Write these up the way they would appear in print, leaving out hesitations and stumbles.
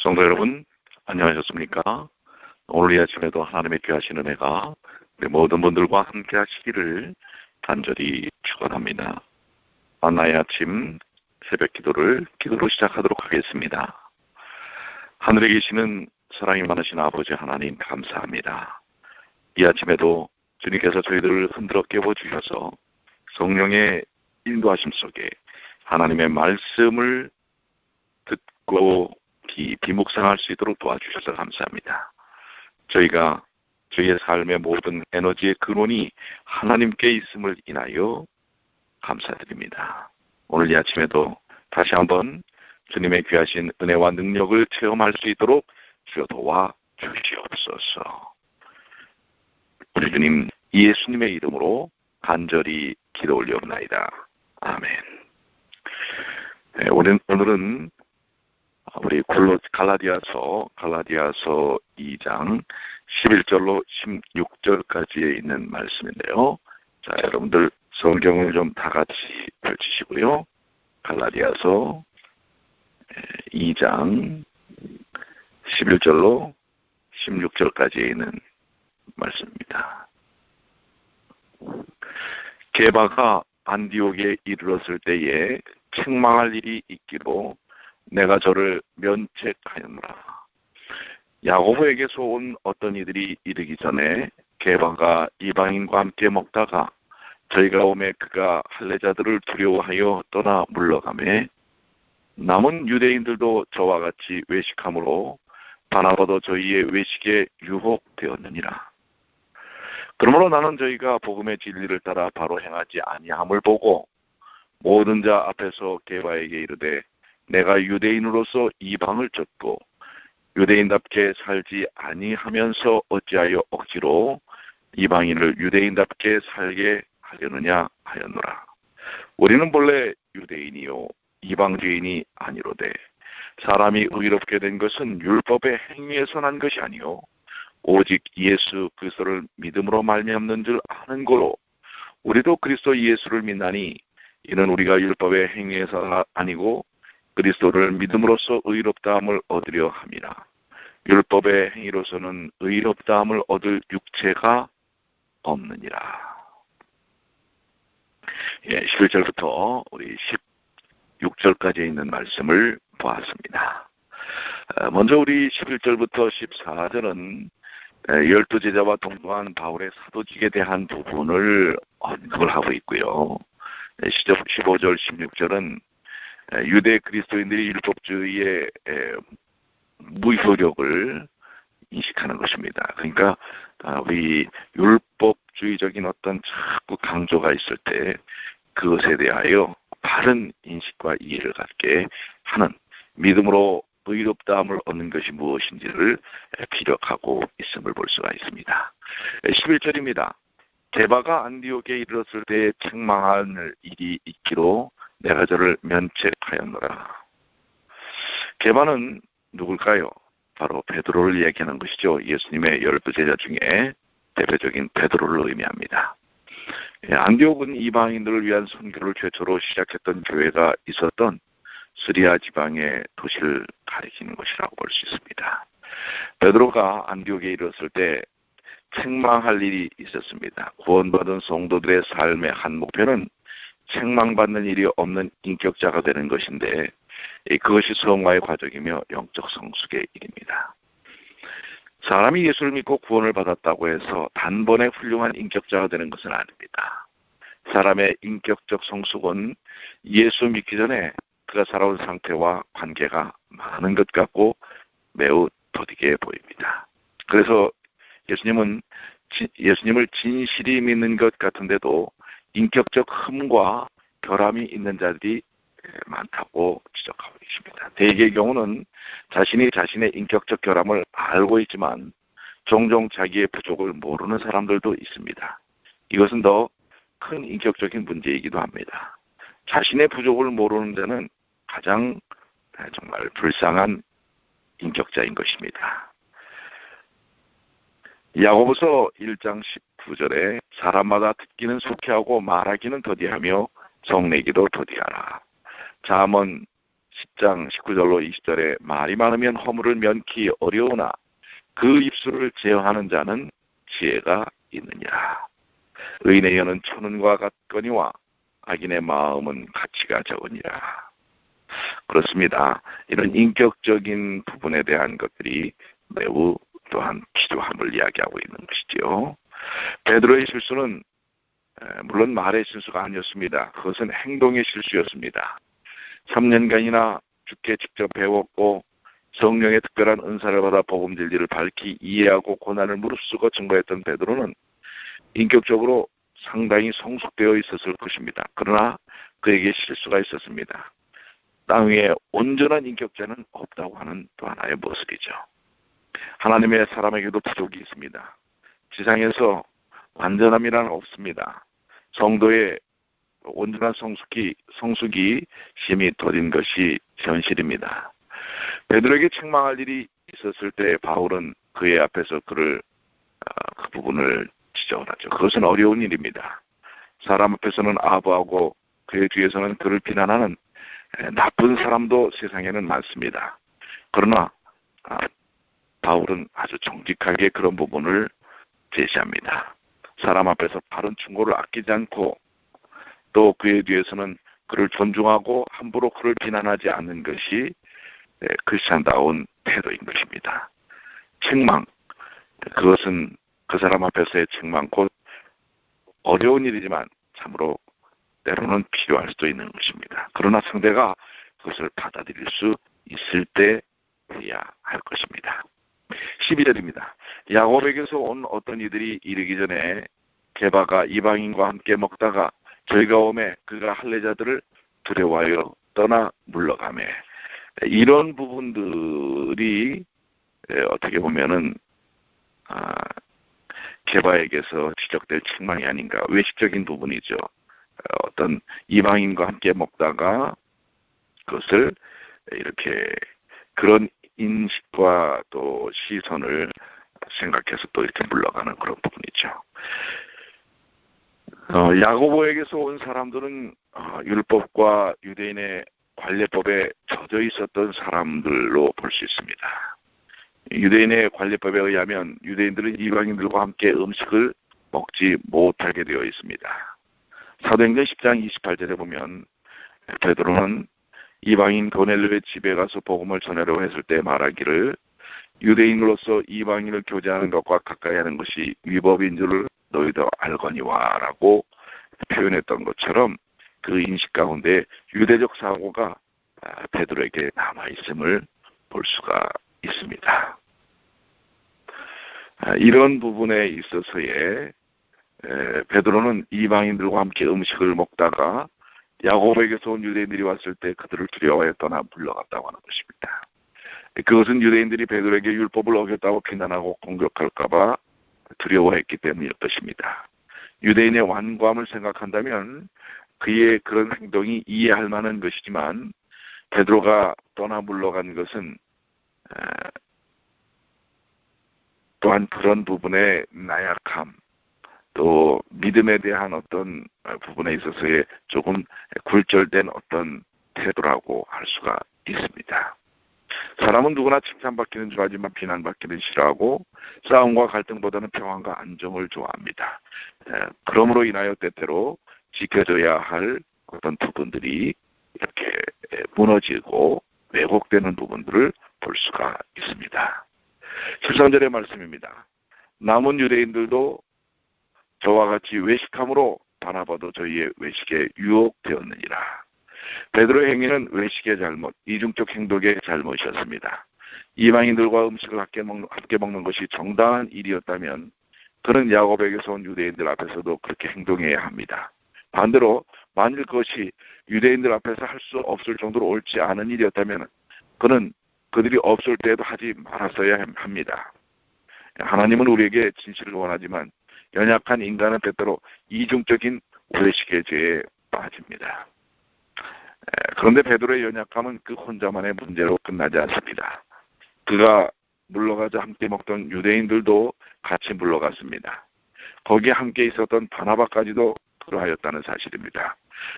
성도 여러분, 안녕하셨습니까? 오늘 이 아침에도 하나님의 귀하신 은혜가 우리 모든 분들과 함께 하시기를 간절히 축원합니다. 만나의 아침 새벽 기도로 시작하도록 하겠습니다. 하늘에 계시는 사랑이 많으신 아버지 하나님 감사합니다. 이 아침에도 주님께서 저희들을 흔들어 깨워주셔서 성령의 인도하심 속에 하나님의 말씀을 듣고 깊이 묵상할 수 있도록 도와주셔서 감사합니다. 저희가 저희의 삶의 모든 에너지의 근원이 하나님께 있음을 인하여 감사드립니다. 오늘 이 아침에도 다시 한번 주님의 귀하신 은혜와 능력을 체험할 수 있도록 주여 도와 주시옵소서. 우리 주님 예수님의 이름으로 간절히 기도 올려옵나이다. 아멘. 네, 오늘은 우리 갈라디아서 2장 11절로 16절까지에 있는 말씀인데요. 자, 여러분들 성경을 좀 다 같이 펼치시고요. 갈라디아서 2장 11절로 16절까지에 있는 말씀입니다. 게바가 안디옥에 이르렀을 때에 책망할 일이 있기로 내가 저를 면책하였노라. 야고보에게서 온 어떤 이들이 이르기 전에 게바가 이방인과 함께 먹다가 저희가 오매 그가 할례자들을 두려워하여 떠나 물러가매 남은 유대인들도 저와 같이 외식함으로 바나바도 저희의 외식에 유혹되었느니라. 그러므로 나는 저희가 복음의 진리를 따라 바로 행하지 아니함을 보고 모든 자 앞에서 게바에게 이르되 내가 유대인으로서 이방을 쫓고 유대인답게 살지 아니하면서 어찌하여 억지로 이방인을 유대인답게 살게 하려느냐 하였노라. 우리는 본래 유대인이요 이방주인이 아니로되 사람이 의롭게 된 것은 율법의 행위에서 난 것이 아니요 오직 예수 그리스도를 믿음으로 말미암는 줄 아는 거로 우리도 그리스도 예수를 믿나니 이는 우리가 율법의 행위에서 아니고 그리스도를 믿음으로써 의롭다함을 얻으려 함이라. 율법의 행위로서는 의롭다함을 얻을 육체가 없느니라. 11절부터 우리 16절까지 있는 말씀을 보았습니다. 먼저 우리 11절부터 14절은 12제자와 동행한 바울의 사도직에 대한 부분을 언급을 하고 있고요. 15절, 16절은 유대 그리스도인들이 율법주의의 무효력을 인식하는 것입니다. 그러니까 우리 율법주의적인 어떤 자꾸 강조가 있을 때 그것에 대하여 바른 인식과 이해를 갖게 하는 믿음으로 의롭다함을 얻는 것이 무엇인지를 피력하고 있음을 볼 수가 있습니다. 11절입니다. 게바가 안디옥에 이르렀을 때 책망할 일이 있기로 내가 저를 면책하였노라. 게바는 누굴까요? 바로 베드로를 얘기하는 것이죠. 예수님의 12제자 중에 대표적인 베드로를 의미합니다. 안디옥은 이방인들을 위한 선교를 최초로 시작했던 교회가 있었던 스리아 지방의 도시를 가리키는 것이라고 볼 수 있습니다. 베드로가 안디옥에 이르렀을 때 책망할 일이 있었습니다. 구원받은 성도들의 삶의 한 목표는 책망받는 일이 없는 인격자가 되는 것인데 그것이 성화의 과정이며 영적 성숙의 일입니다. 사람이 예수를 믿고 구원을 받았다고 해서 단번에 훌륭한 인격자가 되는 것은 아닙니다. 사람의 인격적 성숙은 예수 믿기 전에 그가 살아온 상태와 관계가 많은 것 같고 매우 더디게 보입니다. 그래서 예수님을 진실이 믿는 것 같은데도 인격적 흠과 결함이 있는 자들이 많다고 지적하고 계십니다. 대개의 경우는 자신이 자신의 인격적 결함을 알고 있지만 종종 자기의 부족을 모르는 사람들도 있습니다. 이것은 더 큰 인격적인 문제이기도 합니다. 자신의 부족을 모르는 자는 가장 정말 불쌍한 인격자인 것입니다. 야고보서 1장 19절에 사람마다 듣기는 속히 하고 말하기는 더디하며 성내기도 더디하라. 잠언 10장 19절로 20절에 말이 많으면 허물을 면키 어려우나 그 입술을 제어하는 자는 지혜가 있느니라. 의인의 혀는 천운과 같거니와 악인의 마음은 가치가 적으니라. 그렇습니다. 이런 인격적인 부분에 대한 것들이 매우 또한 기도함을 이야기하고 있는 것이지요. 베드로의 실수는 물론 말의 실수가 아니었습니다. 그것은 행동의 실수였습니다. 3년간이나 주께 직접 배웠고 성령의 특별한 은사를 받아 복음 진리를 밝히 이해하고 고난을 무릅쓰고 증거했던 베드로는 인격적으로 상당히 성숙되어 있었을 것입니다. 그러나 그에게 실수가 있었습니다. 땅 위에 온전한 인격자는 없다고 하는 또 하나의 모습이죠. 하나님의 사람에게도 부족이 있습니다. 지상에서 완전함이란 없습니다. 성도의 온전한 성숙이 심히 더딘 것이 현실입니다. 베드로에게 책망할 일이 있었을 때 바울은 그의 앞에서 그 부분을 지적을 하죠. 그것은 어려운 일입니다. 사람 앞에서는 아부하고 그의 뒤에서는 그를 비난하는 나쁜 사람도 세상에는 많습니다. 그러나 바울은 아주 정직하게 그런 부분을 제시합니다. 사람 앞에서 바른 충고를 아끼지 않고 또 그의 뒤에서는 그를 존중하고 함부로 그를 비난하지 않는 것이 크리스찬다운 태도인 것입니다. 책망, 그것은 그 사람 앞에서의 책망, 곧 어려운 일이지만 참으로 때로는 필요할 수도 있는 것입니다. 그러나 상대가 그것을 받아들일 수 있을 때여야 할 것입니다. 12절입니다. 야곱에게서 온 어떤 이들이 이르기 전에 게바가 이방인과 함께 먹다가 즐거움에 그가 할례자들을 두려워하여 떠나 물러가매. 이런 부분들이 어떻게 보면은 게바에게서 지적될 책망이 아닌가, 외식적인 부분이죠. 어떤 이방인과 함께 먹다가 그것을 이렇게 그런 인식과 또 시선을 생각해서 또 이렇게 물러가는 그런 부분이죠. 야고보에게서 온 사람들은 율법과 유대인의 관례법에 젖어 있었던 사람들로 볼 수 있습니다. 유대인의 관례법에 의하면 유대인들은 이방인들과 함께 음식을 먹지 못하게 되어 있습니다. 사도행전 10장 28절에 보면 베드로는 이방인 고넬료의 집에 가서 복음을 전하려고 했을 때 말하기를 유대인으로서 이방인을 교제하는 것과 가까이 하는 것이 위법인 줄을 너희도 알거니와 라고 표현했던 것처럼 그 인식 가운데 유대적 사고가 베드로에게 남아있음을 볼 수가 있습니다. 이런 부분에 있어서의 베드로는 이방인들과 함께 음식을 먹다가 야곱에게서 온 유대인들이 왔을 때 그들을 두려워하여 떠나 물러갔다고 하는 것입니다. 그것은 유대인들이 베드로에게 율법을 어겼다고 비난하고 공격할까 봐 두려워했기 때문일 것입니다. 유대인의 완고함을 생각한다면 그의 그런 행동이 이해할 만한 것이지만 베드로가 떠나 물러간 것은 또한 그런 부분의 나약함, 또 믿음에 대한 어떤 부분에 있어서의 조금 굴절된 어떤 태도라고 할 수가 있습니다. 사람은 누구나 칭찬받기는 좋아하지만 비난받기는 싫어하고 싸움과 갈등보다는 평안과 안정을 좋아합니다. 그러므로 인하여 때때로 지켜져야 할 어떤 부분들이 이렇게 무너지고 왜곡되는 부분들을 볼 수가 있습니다. 13절의 말씀입니다. 남은 유대인들도 저와 같이 외식함으로 바나바도 저희의 외식에 유혹되었느니라. 베드로의 행위는 외식의 잘못, 이중적 행동의 잘못이었습니다. 이방인들과 음식을 함께 먹는 것이 정당한 일이었다면 그는 야곱에게서 온 유대인들 앞에서도 그렇게 행동해야 합니다. 반대로 만일 그것이 유대인들 앞에서 할 수 없을 정도로 옳지 않은 일이었다면 그는 그들이 없을 때에도 하지 말았어야 합니다. 하나님은 우리에게 진실을 원하지만 연약한 인간은 때때로 이중적인 외식의 죄에 빠집니다. 그런데 베드로의 연약함은 그 혼자만의 문제로 끝나지 않습니다. 그가 물러가자 함께 먹던 유대인들도 같이 물러갔습니다. 거기에 함께 있었던 바나바까지도 그러하였다는 사실입니다.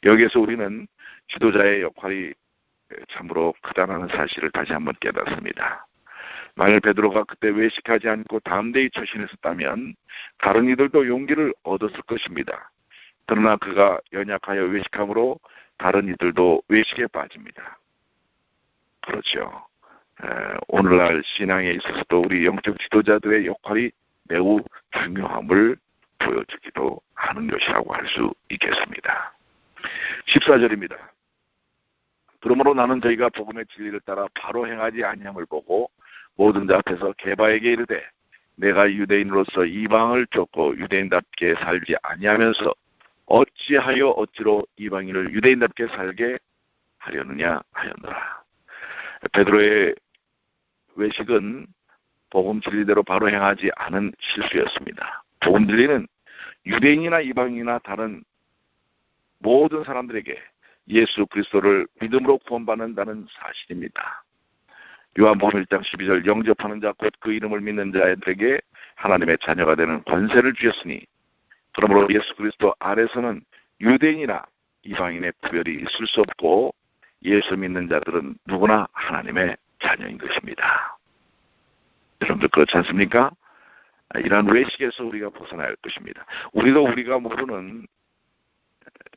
여기에서 우리는 지도자의 역할이 참으로 크다는 사실을 다시 한번 깨닫습니다. 만일 베드로가 그때 외식하지 않고 담대히 처신에 섰다면 다른 이들도 용기를 얻었을 것입니다. 그러나 그가 연약하여 외식함으로 다른 이들도 외식에 빠집니다. 그렇죠. 오늘날 신앙에 있어서도 우리 영적 지도자들의 역할이 매우 중요함을 보여주기도 하는 것이라고 할 수 있겠습니다. 14절입니다. 그러므로 나는 저희가 복음의 진리를 따라 바로 행하지 아니함을 보고 모든 자 앞에서 게바에게 이르되 내가 유대인으로서 이방을 쫓고 유대인답게 살지 아니하면서 어찌하여 어찌로 이방인을 유대인답게 살게 하려느냐 하였노라. 베드로의 외식은 복음 진리대로 바로 행하지 않은 실수였습니다. 복음 진리는 유대인이나 이방인이나 다른 모든 사람들에게 예수 그리스도를 믿음으로 구원받는다는 사실입니다. 요한복음 1장 12절 영접하는 자 곧 그 이름을 믿는 자들에게 하나님의 자녀가 되는 권세를 주셨으니 그러므로 예수 그리스도 아래서는 유대인이나 이방인의 구별이 있을 수 없고 예수 믿는 자들은 누구나 하나님의 자녀인 것입니다. 여러분들 그렇지 않습니까? 이러한 외식에서 우리가 벗어나야 할 것입니다. 우리가 모르는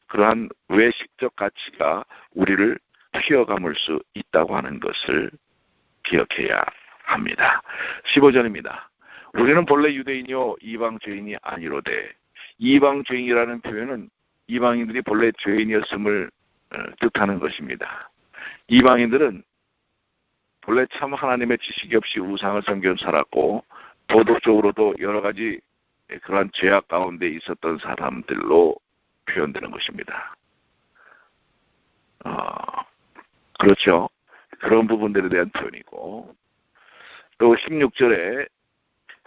그러한 외식적 가치가 우리를 휘어감을 수 있다고 하는 것을 기억해야 합니다. 15절입니다. 우리는 본래 유대인이요 이방 죄인이 아니로되 이방 죄인이라는 표현은 이방인들이 본래 죄인이었음을 뜻하는 것입니다. 이방인들은 본래 참 하나님의 지식이 없이 우상을 섬겨 살았고 도덕적으로도 여러 가지 그러한 죄악 가운데 있었던 사람들로 표현되는 것입니다. 그렇죠. 그런 부분들에 대한 표현이고 또 16절에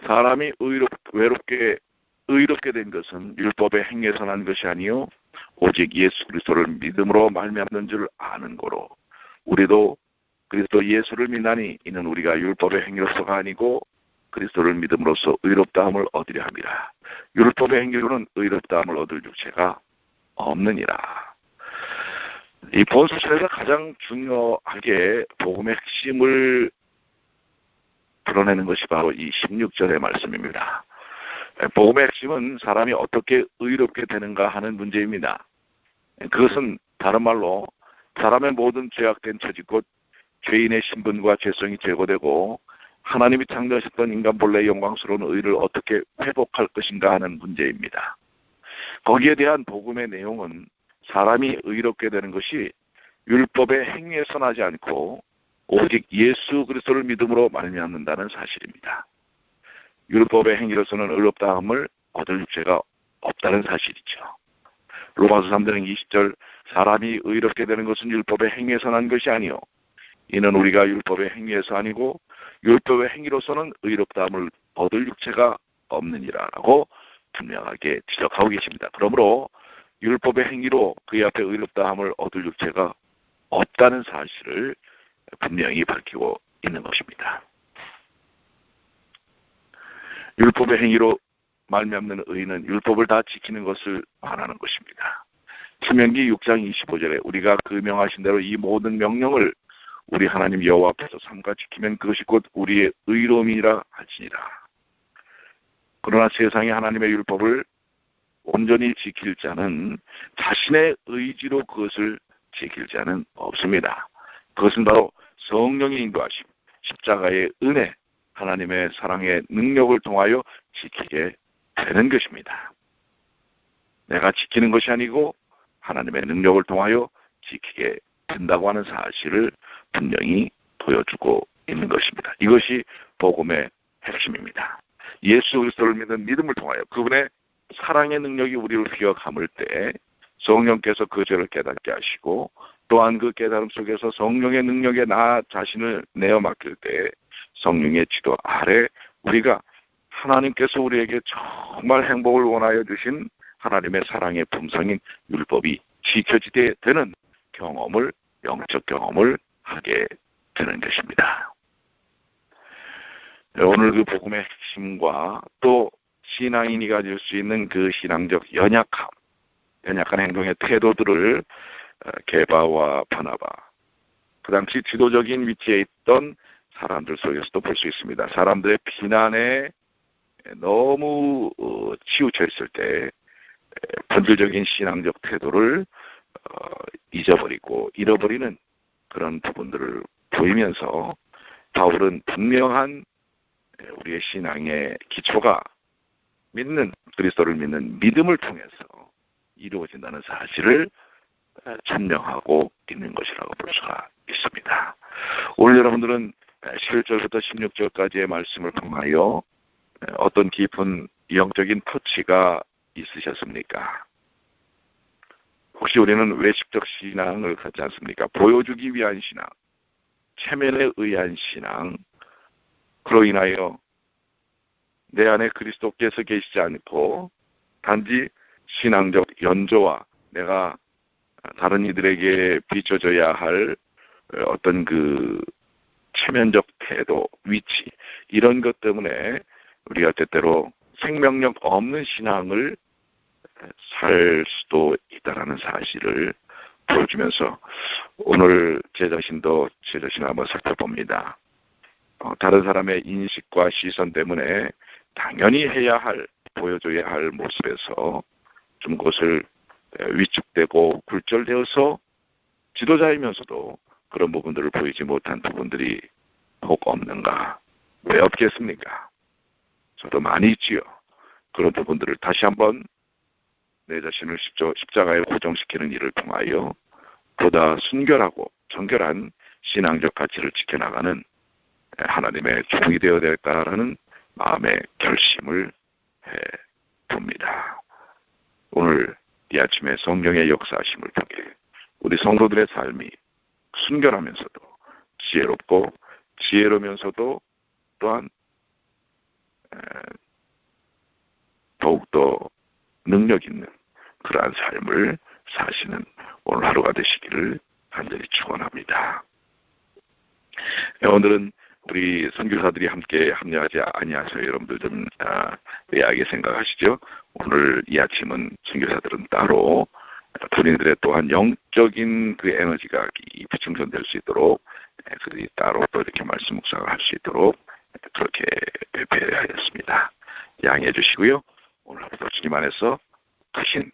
사람이 의롭게 된 것은 율법의 행위에서 난 것이 아니요 오직 예수 그리스도를 믿음으로 말미암는 줄 아는 거로 우리도 그리스도 예수를 믿나니 이는 우리가 율법의 행위로서가 아니고 그리스도를 믿음으로써 의롭다함을 얻으려 함이라. 율법의 행위로는 의롭다함을 얻을 육체가 없느니라. 이 본서신에서 가장 중요하게 복음의 핵심을 드러내는 것이 바로 이 16절의 말씀입니다. 복음의 핵심은 사람이 어떻게 의롭게 되는가 하는 문제입니다. 그것은 다른 말로 사람의 모든 죄악된 처지 곧 죄인의 신분과 죄성이 제거되고 하나님이 창조하셨던 인간 본래의 영광스러운 의를 어떻게 회복할 것인가 하는 문제입니다. 거기에 대한 복음의 내용은 사람이 의롭게 되는 것이 율법의 행위에서 나지 않고 오직 예수 그리스도를 믿음으로 말미암는다는 사실입니다. 율법의 행위로서는 의롭다함을 얻을 육체가 없다는 사실이죠. 로마서 3장 20절 사람이 의롭게 되는 것은 율법의 행위에서 난 것이 아니요 이는 우리가 율법의 행위에서 아니고 율법의 행위로서는 의롭다함을 얻을 육체가 없느니라라고 분명하게 지적하고 계십니다. 그러므로 율법의 행위로 그의 앞에 의롭다함을 얻을 육체가 없다는 사실을 분명히 밝히고 있는 것입니다. 율법의 행위로 말미암는 의는 율법을 다 지키는 것을 말하는 것입니다. 신명기 6장 25절에 우리가 그 명하신 대로 이 모든 명령을 우리 하나님 여호와 앞에서 삼가 지키면 그것이 곧 우리의 의로움이라 할지니라. 그러나 세상에 하나님의 율법을 온전히 지킬 자는 자신의 의지로 그것을 지킬 자는 없습니다. 그것은 바로 성령의 인도하심, 십자가의 은혜, 하나님의 사랑의 능력을 통하여 지키게 되는 것입니다. 내가 지키는 것이 아니고 하나님의 능력을 통하여 지키게 된다고 하는 사실을 분명히 보여주고 있는 것입니다. 이것이 복음의 핵심입니다. 예수 그리스도를 믿는 믿음을 통하여 그분의 사랑의 능력이 우리를 휘어감을 때 성령께서 그 죄를 깨닫게 하시고 또한 그 깨달음 속에서 성령의 능력에 나 자신을 내어 맡길 때 성령의 지도 아래 우리가 하나님께서 우리에게 정말 행복을 원하여 주신 하나님의 사랑의 품성인 율법이 지켜지게 되는 경험을, 영적 경험을 하게 되는 것입니다. 오늘 그 복음의 핵심과 또 신앙인이 가질 수 있는 그 신앙적 연약한 행동의 태도들을 게바와 바나바, 그 당시 지도적인 위치에 있던 사람들 속에서도 볼 수 있습니다. 사람들의 비난에 너무 치우쳐 있을 때 본질적인 신앙적 태도를 잊어버리고 잃어버리는 그런 부분들을 보이면서 바울은 분명한 우리의 신앙의 기초가 그리스도를 믿는 믿음을 통해서 이루어진다는 사실을 천명하고 있는 것이라고 볼 수가 있습니다. 오늘 여러분들은 11절부터 16절까지의 말씀을 통하여 어떤 깊은 영적인 터치가 있으셨습니까? 혹시 우리는 외식적 신앙을 갖지 않습니까? 보여주기 위한 신앙, 체면에 의한 신앙, 그로 인하여 내 안에 그리스도께서 계시지 않고 단지 신앙적 연조와 내가 다른 이들에게 비춰져야 할 어떤 그 체면적 태도, 위치 이런 것 때문에 우리가 때때로 생명력 없는 신앙을 살 수도 있다라는 사실을 보여주면서 오늘 제 자신도 제 자신을 한번 살펴봅니다. 다른 사람의 인식과 시선 때문에 당연히 해야 할, 보여줘야 할 모습에서 좀 그것을 위축되고 굴절되어서 지도자이면서도 그런 부분들을 보이지 못한 부분들이 혹 없는가? 왜 없겠습니까? 저도 많이 있지요. 그런 부분들을 다시 한번 내 자신을 십자가에 고정시키는 일을 통하여 보다 순결하고 정결한 신앙적 가치를 지켜나가는 하나님의 종이 되어야 되겠다라는 마음의 결심을 해봅니다. 오늘 이 아침에 성령의 역사하심을 통해 우리 성도들의 삶이 순결하면서도 지혜롭고 지혜로우면서도 또한 더욱더 능력 있는 그러한 삶을 사시는 오늘 하루가 되시기를 간절히 축원합니다. 오늘은 우리 선교사들이 함께 합류하지 아니하셔 여러분들 좀 의아하게 생각하시죠? 오늘 이 아침은 선교사들은 따로 본인들의 또한 영적인 그 에너지가 깊이 충전될 수 있도록 그들이 따로 또 이렇게 말씀 묵상을 할 수 있도록 그렇게 배려하였습니다. 양해해 주시고요. 오늘 하루도 주님 안에서 크신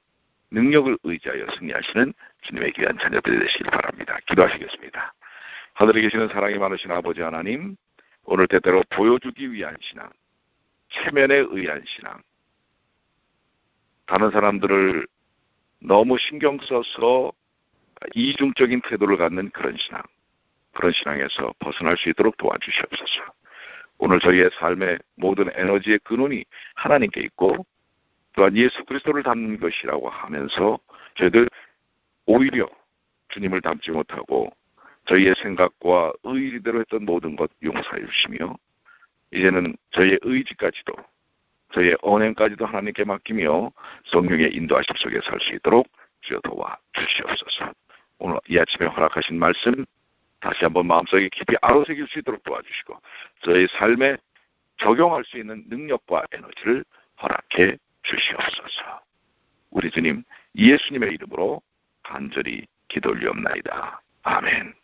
능력을 의지하여 승리하시는 주님의 귀한 자녀들이 되시길 바랍니다. 기도하시겠습니다. 하늘에 계시는 사랑이 많으신 아버지 하나님, 오늘 때때로 보여주기 위한 신앙, 체면에 의한 신앙, 다른 사람들을 너무 신경 써서 이중적인 태도를 갖는 그런 신앙에서 벗어날 수 있도록 도와주시옵소서. 오늘 저희의 삶의 모든 에너지의 근원이 하나님께 있고 또한 예수 그리스도를 닮는 것이라고 하면서 저희들 오히려 주님을 닮지 못하고 저희의 생각과 의지대로 했던 모든 것 용서해 주시며 이제는 저희의 의지까지도 저희의 언행까지도 하나님께 맡기며 성령의 인도하심 속에 살 수 있도록 주여 도와 주시옵소서. 오늘 이 아침에 허락하신 말씀 다시 한번 마음속에 깊이 아로새길 수 있도록 도와주시고 저희 삶에 적용할 수 있는 능력과 에너지를 허락해 주시옵소서. 우리 주님 예수님의 이름으로 간절히 기도 올리옵나이다. 아멘.